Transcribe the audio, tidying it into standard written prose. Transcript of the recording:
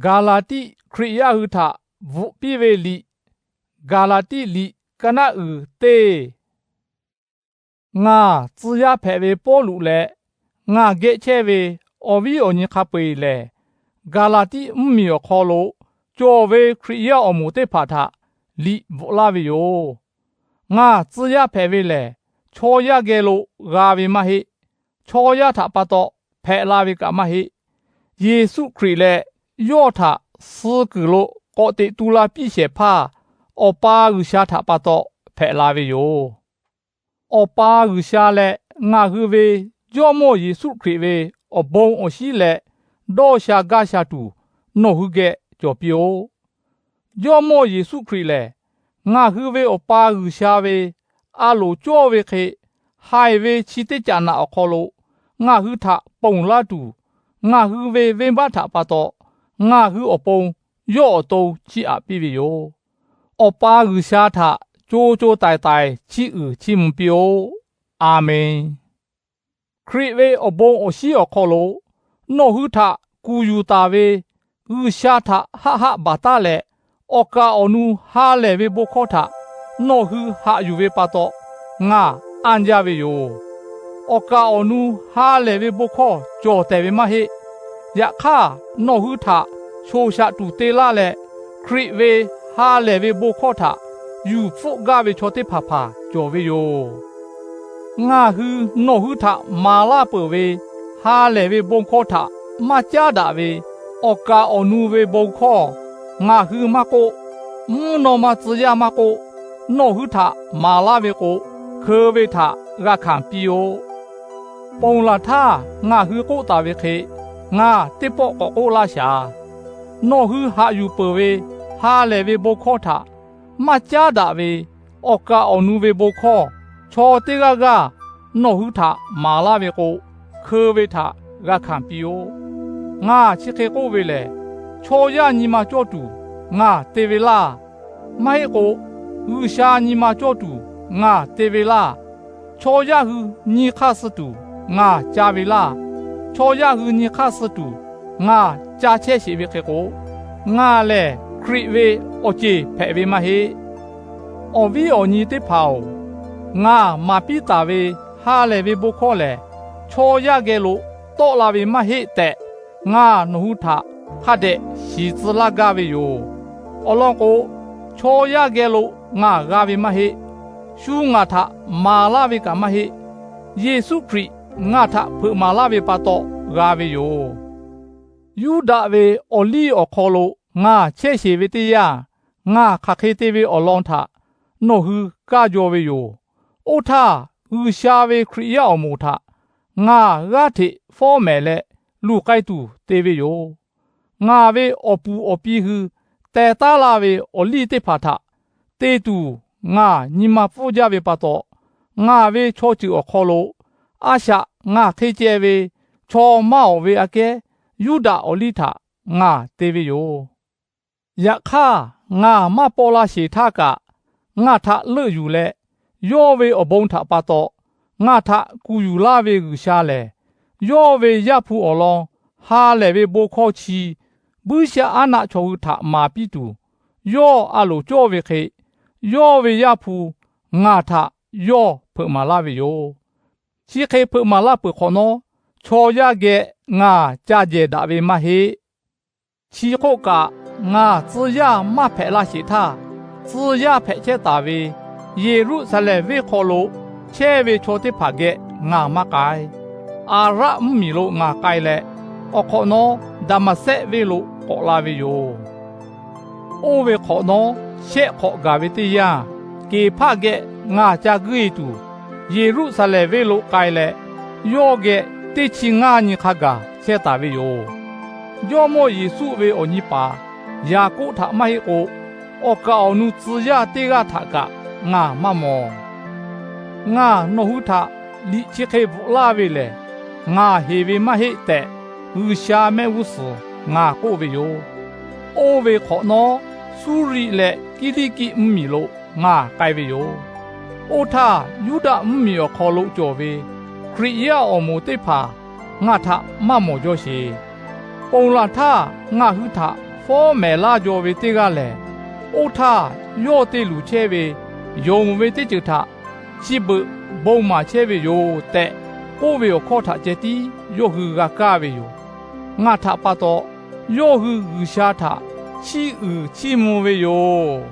ဂါလာတိခရိယဟုထဝုပိဝေလိဂါလာတိလိကနဥတေငါ自呀ဖဲဝေပေါ်လူလေငါဂေချေဝေအော်ဝီအိုညခပွေလေဂါလာတိမီယောခေါ်လို့ကြောဝေခရိယအမှုတေဖာထလီဗလာဝီယောငါ自呀ဖဲဝေလေချောရကဲလို့ဂါဝီမဟိချောရထပတ်တော့ဖဲလာဝီကမဟိယေစုခရစ်လေယောထစကူလို့ကိုတေတူလာပြည့်ရှေဖာအပါရူရှာထပတ်တော့ဖဲလာဝီယောအပါရူရှာလေငါဟူဝေကြောမောယေစုခရစ်ဝေအဘုံအရှိလေဒေါ်ရှာဂါရှာတူနိုဟုကဲကြောပြောကြောမောယေစုခရစ်လေငါဟူဝေအပါရူရှာဝေအလိုကြောဝေခေဟိုင်ဝေချီတေချာနာအခေါ်လို့ငါဟူထပုံလာတူငါဟူဝေဝင်းပါထပတ်တော့ငါဟူအပုံယော့တုံးချီအပြည့်ယောအပါရူရှာထကြိုးကြိုးတိုင်တိုင်ချီချီမပြောအာမင်ခရစ်ဝေအဘုံအရှိအခေါ်လို့နိုဟုထကူယူတာဝေဥရှာထဟဟဘာတာလေအကာအနုဟာလေဝေဘခေါ်ထနိုဟုဟာယူဝေပတ်တော့ငါအန်ကြဝေယောအကာအနုဟာလေဝေဘခေါ်ကြောတဲ့ဝေမဟေယခါနိုဟုထချိုရှာတူတေလာလေခရစ်ဝေဟာလေဝေဘခေါ်ထယူဖုတ်ကဝေချောတေဖာဖာကြောဝေယောငါဟူနိုဟုထမာလာပဝေဟာလေဝေဘုံခေါ်ထမကြတာဝေအကာအနုဝေဘုံခေါ်ငါဟူမကိုနိုမဇယမကိုနိုဟုထမာလာဝေကိုခေဝေထရခံပီယောပုံလာထငါဟူကိုတာဝေခေငါတိပေါကိုလာရှာနိုဟုဟာယူပဝေဟာလေဝေဘုံခေါ်ထမကြတာဝေအကာအနုဝေဘုံခေါ်ချောတေကကနိုဟုထမာလာဝေကိုခေဝေထရခံပီယောငါချစ်ခေကိုဝေလေချောရညီမကြောတူငါတေဝေလာမိုင်ကိုဥရှာညီမကြောတူငါတေဝေလာချောရဟုညီခစတူငါဂျာဝေလာချောရဟုညီခစတူငါဂျာချဲရှိဝေခေကိုငါလေခရစ်ဝေအချေဖဲဝေမဟေအော်ဝီအော်ညီတေဖောင်ငါမာပိတာဝေဟာလေဝေဘခေါ်လေချောရကဲလို့တော့လာဝေမဟေတဲ့ငါနဟုထခတ်တဲ့ရှီစလာကဝေယောအလောကိုချောရကဲလို့ငါဂါဝေမဟေရှူငါထမာလာဝေကမဟေယေစုခရစ်ငါထဖွမာလာဝေပတ်တော့ဂါဝေယောယူဒာဝေအလီအခေါ်လို့ငါချဲ့ရှိဝေတရငါခခေတေဝေအလောထနိုဟုကကြောဝေယောအိုထဥရှာဝေခရိယအမှုထငါရတိဖောမဲလေလူကိုက်တူတေဝေယောငါဝေအပူအပီဟုတေတာလာဝေအလီတေဖာထတေတူငါညီမဖို့ကြဝေပတ်တော့ငါဝေချောချူအခေါ်လို့အာရှငါထေကျဲဝေချောမောဝေအကဲယူဒာအလီထငါတေဝေယောယခါငါမပေါ်လာရှိထကငါထလွယူလေယောဝေအဘုံထပတ်တော့ငါထကူယူလာဝေကူရှာလေယောဝေရဖူအလောဟာလေဝေဘိုခေါချီဘူရှာအနာချောထမာပိတူယောအလိုကြောဝေခေယောဝေရဖူငါထယောဖမာလာဝေယောချီခေဖမာလာပခေါနောချောရကဲငါကြကြဒါဝေမဟေချီခိုကငါ自呀မဖဲလာရှိထ自呀ဖဲချက်တာဝေယေရုဆလဝေခေါ်လို့ချဲဝေချိုတိဖာကဲငါမကိုင်အာရမီလိုငါကိုင်လေအခေါ်နောဒမဆက်ဝေလို့ခေါ်လာဝေယောအိုဝေခေါ်နောရှေခေါ်ဂါဝေတိယကေဖာကဲငါကြဂီတူယေရုဆလဝေလို့ကိုင်လေယောကဲတိချီငါညခကချက်တာဝေယောယောမောယေစုဝေအနိပါယာကုထမဟေကိုအကောနုဇယတေကထကငါမမောငါနဟုထလိချေခေဗလာဝေလေငါဟေဝေမဟေတဲ့ဥရှာမဲဝုစငါကိုဝေယောအိုဝေခေါနောစူရီလေကိတိကိမီလိုငါကိုင်ဝေယောအိုထယူဒမီယောခေါ်လို့ကြော်ဝေခရိယအမူတိဖာငါထမမောကြောရှိပုံလာထငါဟုထ佛美拉脚为这个嘞，欧他要对路切为用为这就他，基本宝马切为有的，我为有靠他这地要去个家为有，我他把到要去下他，起木为有。